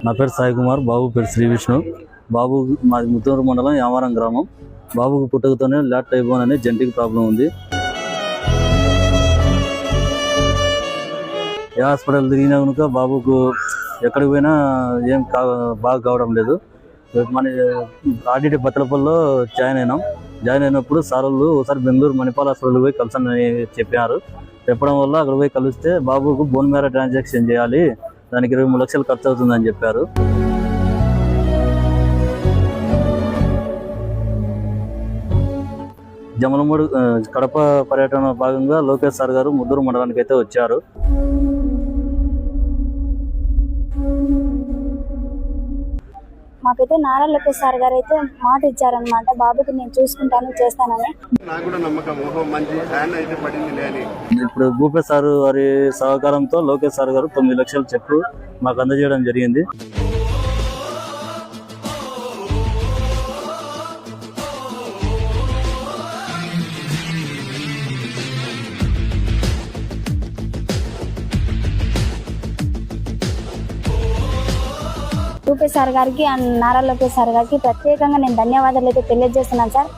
నా పేరు సాయి కుమార్, బాబు పేరు శ్రీ విష్ణు. బాబు మాది ముత్తూరు మండలం యామారం గ్రామం. బాబుకు పుట్టుకతోనే ల్యాట్ టైప్ 1 అనే జెనెటిక్ ప్రాబ్లం ఉంది. ఏ హాస్పిటల్ తిరిగినా కనుక బాబుకు ఎక్కడికి పోయినా ఏం బాగా కావడం లేదు. మన ఆర్డిటి బత్తలపల్లిలో జాయిన్ అయినప్పుడు సార్ వాళ్ళు ఒకసారి బెంగళూరు మణిపాల్ హాస్పిటల్ పోయి కలిసని చెప్పడం వల్ల అక్కడ పోయి కలిస్తే బాబుకు బోన్ మ్యారో ట్రాన్సాక్షన్ చేయాలి, దానికి 23 లక్షలు ఖర్చు అవుతుందని చెప్పారు. జమలమూడు కడప పర్యటన భాగంగా లోకేష్ సార్ గారు ముద్దూరు మండలానికి అయితే వచ్చారు. మాకైతే నారా లోకేష్ సార్ గారు అయితే మాట ఇచ్చారనమాట, బాబుకి నేను చూసుకుంటాను చేస్తానని. నాకు కూడా నమ్మకం, మంచి హ్యాండ్ అయితే పడింది లేని. ఇప్పుడు భూపేష్ సార్ వారి సహకారంతో లోకేష్ సార్ గారు 9 లక్షల చెక్కు మాకు అందజేయడం జరిగింది. లోకేష్ సార్ గారికి అండ్ నారా లోకేష్ సార్ గారికి ప్రత్యేకంగా నేను ధన్యవాదాలు అయితే తెలియజేస్తున్నాను సార్.